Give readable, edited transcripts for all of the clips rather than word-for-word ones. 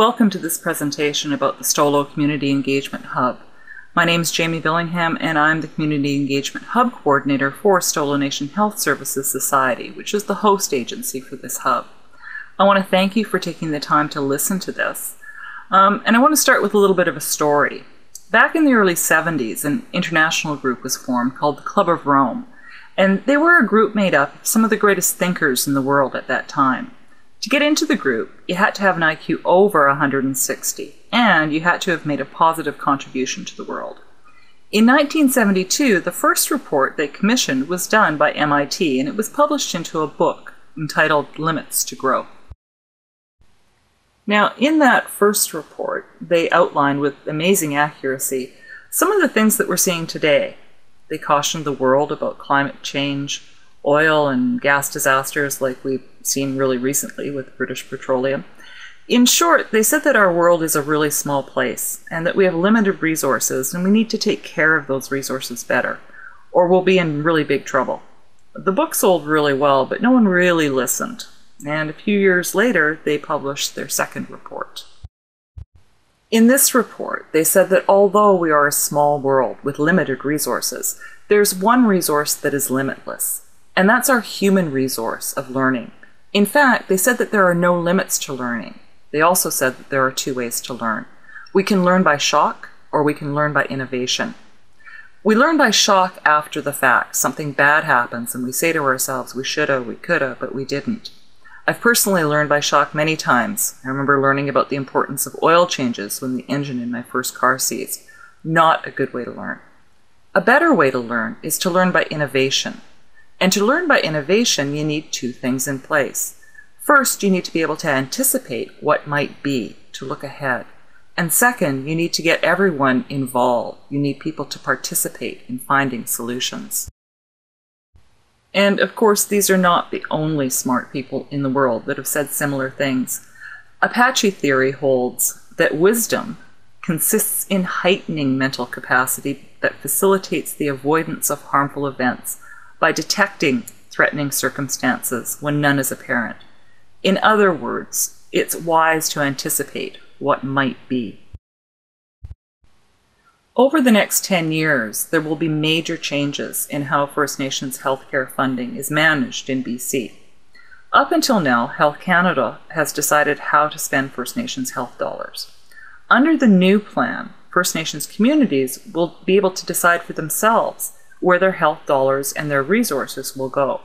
Welcome to this presentation about the Stolo Community Engagement Hub. My name is Jamie Billingham and I'm the Community Engagement Hub Coordinator for Stolo Nation Health Services Society, which is the host agency for this hub. I want to thank you for taking the time to listen to this. And I want to start with a little bit of a story. Back in the early 70s, an international group was formed called the Club of Rome, and they were a group made up of some of the greatest thinkers in the world at that time. To get into the group, you had to have an IQ over 160, and you had to have made a positive contribution to the world. In 1972, the first report they commissioned was done by MIT, and it was published into a book entitled Limits to Growth. Now, in that first report, they outlined with amazing accuracy some of the things that we're seeing today. They cautioned the world about climate change, oil and gas disasters like we've seen really recently with British Petroleum. In short, they said that our world is a really small place and that we have limited resources and we need to take care of those resources better, or we'll be in really big trouble. The book sold really well, but no one really listened. And a few years later, they published their second report. In this report, they said that although we are a small world with limited resources, there's one resource that is limitless. And that's our human resource of learning. In fact, they said that there are no limits to learning. They also said that there are two ways to learn. We can learn by shock, or we can learn by innovation. We learn by shock after the fact. Something bad happens and we say to ourselves, we shoulda, we coulda, but we didn't. I've personally learned by shock many times. I remember learning about the importance of oil changes when the engine in my first car seized. Not a good way to learn. A better way to learn is to learn by innovation. And to learn by innovation, you need two things in place. First, you need to be able to anticipate what might be, to look ahead. And second, you need to get everyone involved. You need people to participate in finding solutions. And of course, these are not the only smart people in the world that have said similar things. Apache theory holds that wisdom consists in heightening mental capacity that facilitates the avoidance of harmful events by detecting threatening circumstances when none is apparent. In other words, it's wise to anticipate what might be. Over the next 10 years, there will be major changes in how First Nations healthcare funding is managed in BC. Up until now, Health Canada has decided how to spend First Nations health dollars. Under the new plan, First Nations communities will be able to decide for themselves where their health dollars and their resources will go.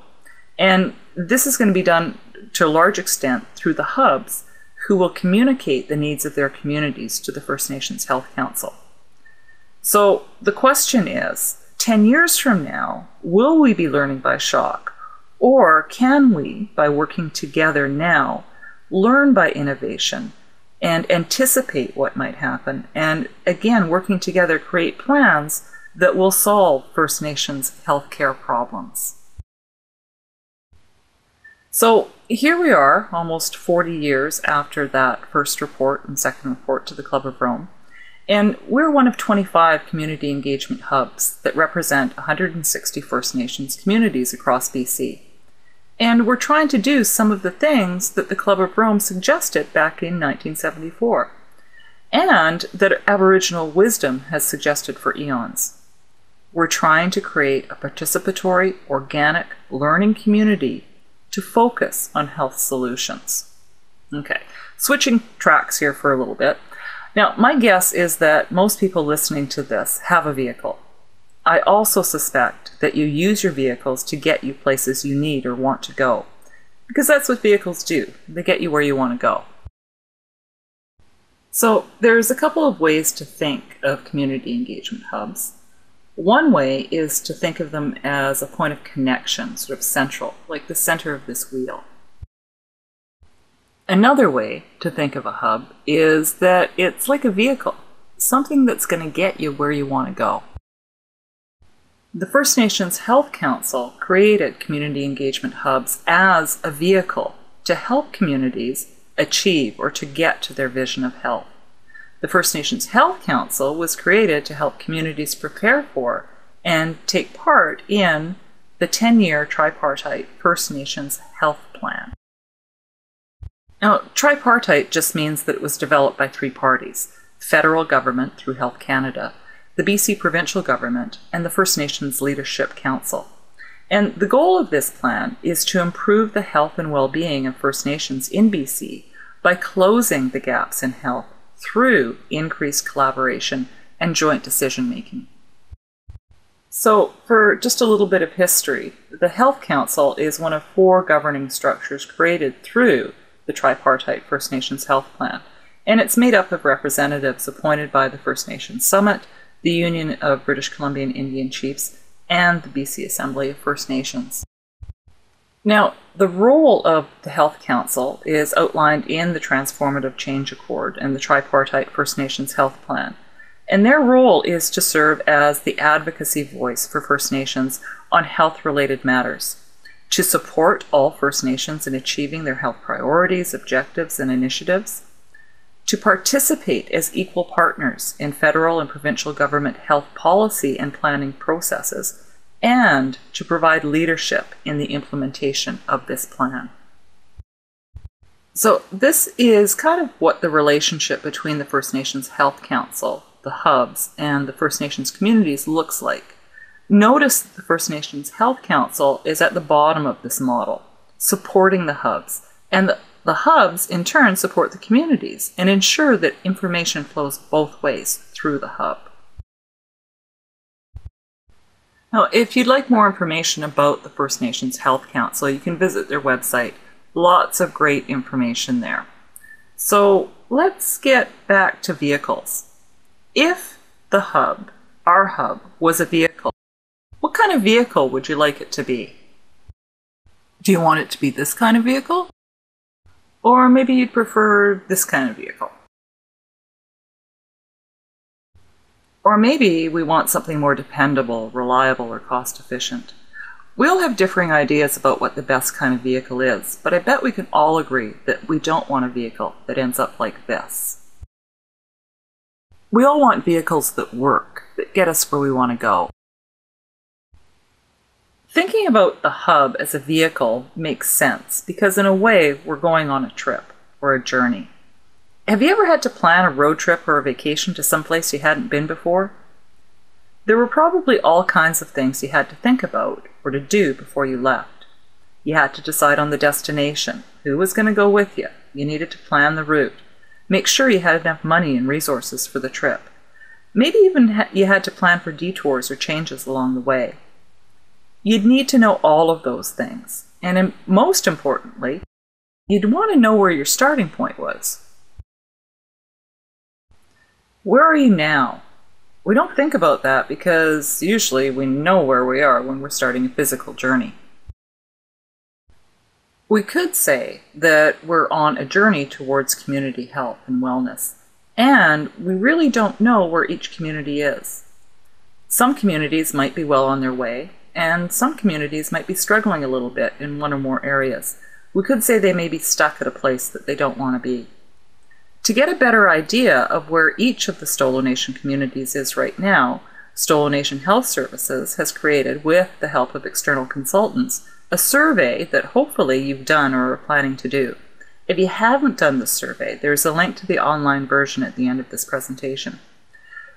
And this is going to be done to a large extent through the hubs, who will communicate the needs of their communities to the First Nations Health Council. So the question is, 10 years from now, will we be learning by shock? Or can we, by working together now, learn by innovation and anticipate what might happen, and again, working together, create plans that will solve First Nations healthcare problems? So here we are, almost 40 years after that first report and second report to the Club of Rome, and we're one of 25 community engagement hubs that represent 160 First Nations communities across BC. And we're trying to do some of the things that the Club of Rome suggested back in 1974, and that Aboriginal wisdom has suggested for eons. We're trying to create a participatory, organic learning community to focus on health solutions. Okay, switching tracks here for a little bit. Now, my guess is that most people listening to this have a vehicle. I also suspect that you use your vehicles to get you places you need or want to go, because that's what vehicles do. They get you where you want to go. So there's a couple of ways to think of community engagement hubs. One way is to think of them as a point of connection, sort of central, like the center of this wheel. Another way to think of a hub is that it's like a vehicle, something that's going to get you where you want to go. The First Nations Health Council created community engagement hubs as a vehicle to help communities achieve or to get to their vision of health. The First Nations Health Council was created to help communities prepare for and take part in the 10-year Tripartite First Nations Health Plan. Now, tripartite just means that it was developed by three parties: federal government through Health Canada, the BC provincial government, and the First Nations Leadership Council. And the goal of this plan is to improve the health and well-being of First Nations in BC by closing the gaps in health through increased collaboration and joint decision-making. So, for just a little bit of history, the Health Council is one of 4 governing structures created through the Tripartite First Nations Health Plan, and it's made up of representatives appointed by the First Nations Summit, the Union of British Columbian Indian Chiefs, and the BC Assembly of First Nations. Now, the role of the Health Council is outlined in the Transformative Change Accord and the Tripartite First Nations Health Plan, and their role is to serve as the advocacy voice for First Nations on health-related matters, to support all First Nations in achieving their health priorities, objectives, and initiatives, to participate as equal partners in federal and provincial government health policy and planning processes, and to provide leadership in the implementation of this plan. So this is kind of what the relationship between the First Nations Health Council, the hubs, and the First Nations communities looks like. Notice that the First Nations Health Council is at the bottom of this model, supporting the hubs, and the hubs in turn support the communities and ensure that information flows both ways through the hub. Now, if you'd like more information about the First Nations Health Council, you can visit their website. Lots of great information there. So let's get back to vehicles. If the hub, our hub, was a vehicle, what kind of vehicle would you like it to be? Do you want it to be this kind of vehicle? Or maybe you'd prefer this kind of vehicle? Or maybe we want something more dependable, reliable, or cost-efficient. We all have differing ideas about what the best kind of vehicle is, but I bet we can all agree that we don't want a vehicle that ends up like this. We all want vehicles that work, that get us where we want to go. Thinking about the hub as a vehicle makes sense because in a way we're going on a trip or a journey. Have you ever had to plan a road trip or a vacation to someplace you hadn't been before? There were probably all kinds of things you had to think about or to do before you left. You had to decide on the destination, who was going to go with you. You needed to plan the route. Make sure you had enough money and resources for the trip. Maybe even you had to plan for detours or changes along the way. You'd need to know all of those things, and most importantly, you'd want to know where your starting point was. Where are you now? We don't think about that because usually we know where we are when we're starting a physical journey. We could say that we're on a journey towards community health and wellness, and we really don't know where each community is. Some communities might be well on their way, and some communities might be struggling a little bit in one or more areas. We could say they may be stuck at a place that they don't want to be. To get a better idea of where each of the Stolo Nation communities is right now, Stolo Nation Health Services has created, with the help of external consultants, a survey that hopefully you've done or are planning to do. If you haven't done the survey, there's a link to the online version at the end of this presentation.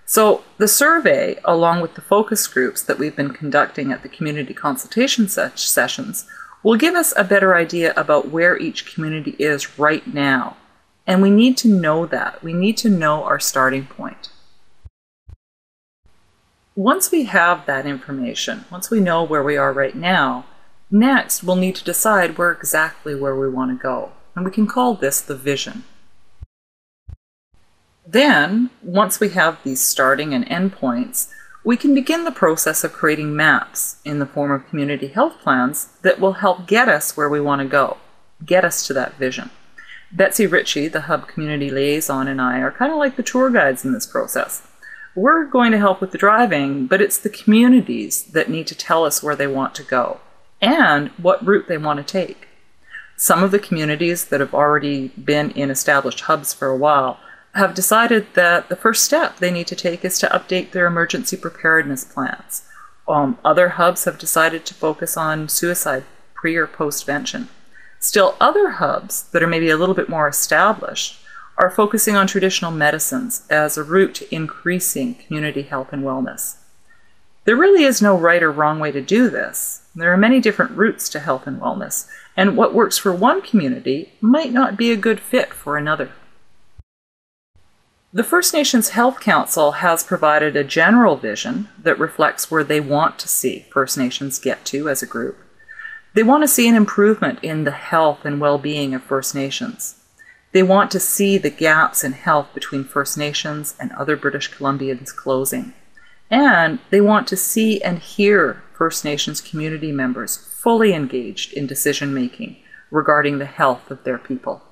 So the survey, along with the focus groups that we've been conducting at the community consultation sessions, will give us a better idea about where each community is right now. And we need to know that. We need to know our starting point. Once we have that information, once we know where we are right now, next we'll need to decide exactly where we want to go. And we can call this the vision. Then, once we have these starting and end points, we can begin the process of creating maps in the form of community health plans that will help get us where we want to go, get us to that vision. Betsy Ritchie, the Hub Community Liaison, and I are kind of like the tour guides in this process. We're going to help with the driving, but it's the communities that need to tell us where they want to go and what route they want to take. Some of the communities that have already been in established hubs for a while have decided that the first step they need to take is to update their emergency preparedness plans. Other hubs have decided to focus on suicide pre- or postvention. Still, other hubs that are maybe a little bit more established are focusing on traditional medicines as a route to increasing community health and wellness. There really is no right or wrong way to do this. There are many different routes to health and wellness, and what works for one community might not be a good fit for another. The First Nations Health Council has provided a general vision that reflects where they want to see First Nations get to as a group. They want to see an improvement in the health and well-being of First Nations. They want to see the gaps in health between First Nations and other British Columbians closing. And they want to see and hear First Nations community members fully engaged in decision-making regarding the health of their people.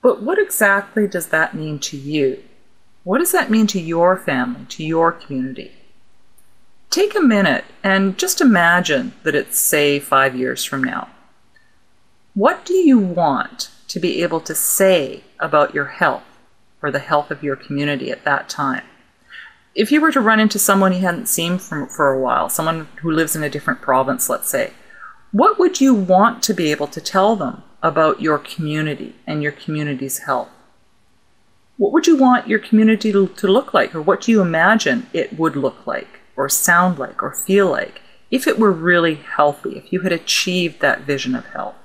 But what exactly does that mean to you? What does that mean to your family, to your community? Take a minute and just imagine that it's, say, 5 years from now. What do you want to be able to say about your health or the health of your community at that time? If you were to run into someone you hadn't seen for a while, someone who lives in a different province, let's say, what would you want to be able to tell them about your community and your community's health? What would you want your community to look like, or what do you imagine it would look like, or sound like, or feel like, if it were really healthy, if you had achieved that vision of health?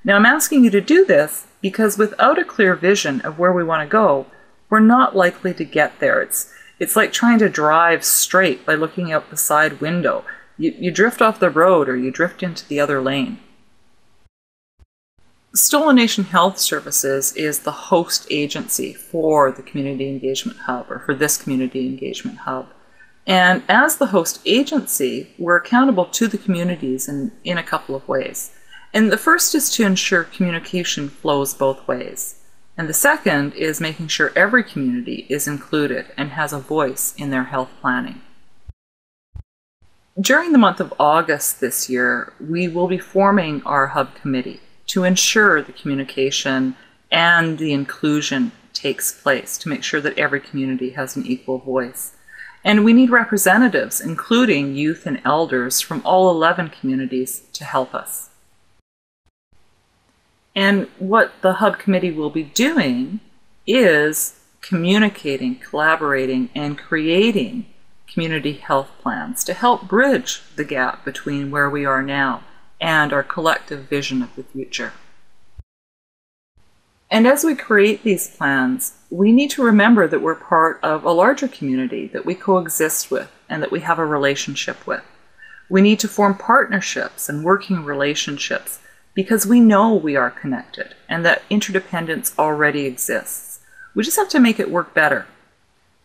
Now, I'm asking you to do this because without a clear vision of where we want to go, we're not likely to get there. It's like trying to drive straight by looking out the side window. You drift off the road or you drift into the other lane. Stolen Nation Health Services is the host agency for the Community Engagement Hub, or for this Community Engagement Hub. And as the host agency, we're accountable to the communities in a couple of ways. And the first is to ensure communication flows both ways. And the second is making sure every community is included and has a voice in their health planning. During the month of August this year, we will be forming our Hub Committee to ensure the communication and the inclusion takes place, to make sure that every community has an equal voice. And we need representatives, including youth and elders from all 11 communities, to help us. And what the Hub Committee will be doing is communicating, collaborating, and creating community health plans to help bridge the gap between where we are now and our collective vision of the future. And as we create these plans, we need to remember that we're part of a larger community that we coexist with and that we have a relationship with. We need to form partnerships and working relationships because we know we are connected and that interdependence already exists. We just have to make it work better.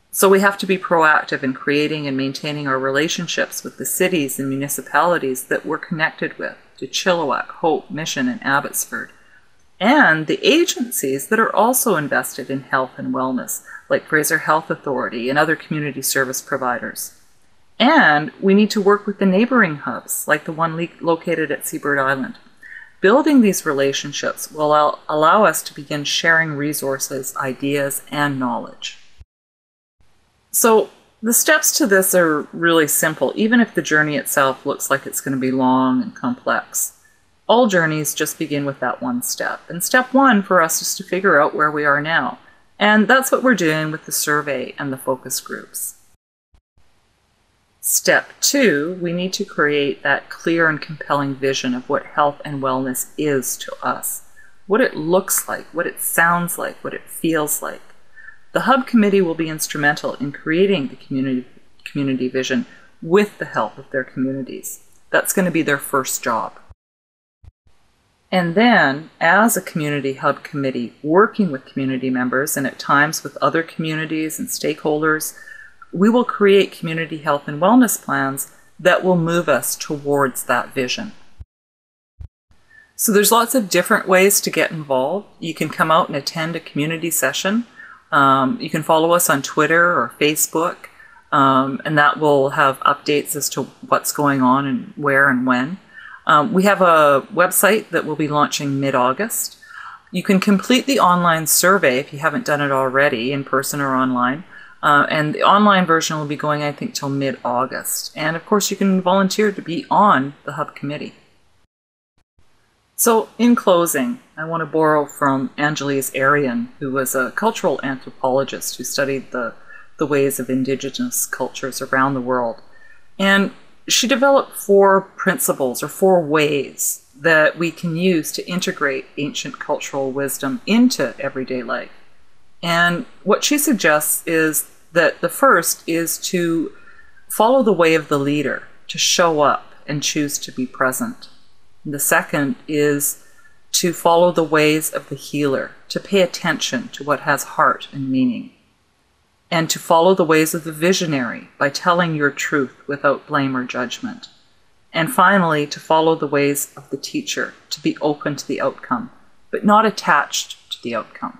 So we have to be proactive in creating and maintaining our relationships with the cities and municipalities that we're connected with, to Chilliwack, Hope, Mission, and Abbotsford, and the agencies that are also invested in health and wellness, like Fraser Health Authority and other community service providers. And we need to work with the neighboring hubs, like the one located at Seabird Island. Building these relationships will allow us to begin sharing resources, ideas, and knowledge. So the steps to this are really simple, even if the journey itself looks like it's going to be long and complex. All journeys just begin with that one step. And step one for us is to figure out where we are now. And that's what we're doing with the survey and the focus groups. Step two, we need to create that clear and compelling vision of what health and wellness is to us, what it looks like, what it sounds like, what it feels like. The Hub Committee will be instrumental in creating the community vision with the help of their communities. That's going to be their first job. And then, as a Community Hub Committee, working with community members and at times with other communities and stakeholders, we will create community health and wellness plans that will move us towards that vision. So there's lots of different ways to get involved. You can come out and attend a community session. You can follow us on Twitter or Facebook, and that will have updates as to what's going on and where and when. We have a website that will be launching mid-August. You can complete the online survey if you haven't done it already, in person or online. And the online version will be going, I think, till mid-August. And of course, you can volunteer to be on the Hub Committee. So, in closing, I want to borrow from Angeles Arian, who was a cultural anthropologist who studied the ways of indigenous cultures around the world. And she developed 4 principles or 4 ways that we can use to integrate ancient cultural wisdom into everyday life. And what she suggests is that the first is to follow the way of the leader, to show up and choose to be present. And the second is to follow the ways of the healer, to pay attention to what has heart and meaning. And to follow the ways of the visionary by telling your truth without blame or judgment. And finally, to follow the ways of the teacher, to be open to the outcome, but not attached to the outcome.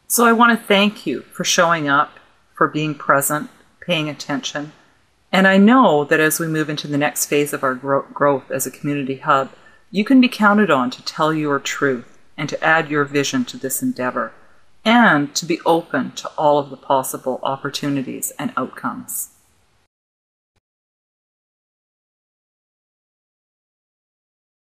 So I want to thank you for showing up, for being present, paying attention. And I know that as we move into the next phase of our growth as a community hub, you can be counted on to tell your truth and to add your vision to this endeavor, and to be open to all of the possible opportunities and outcomes.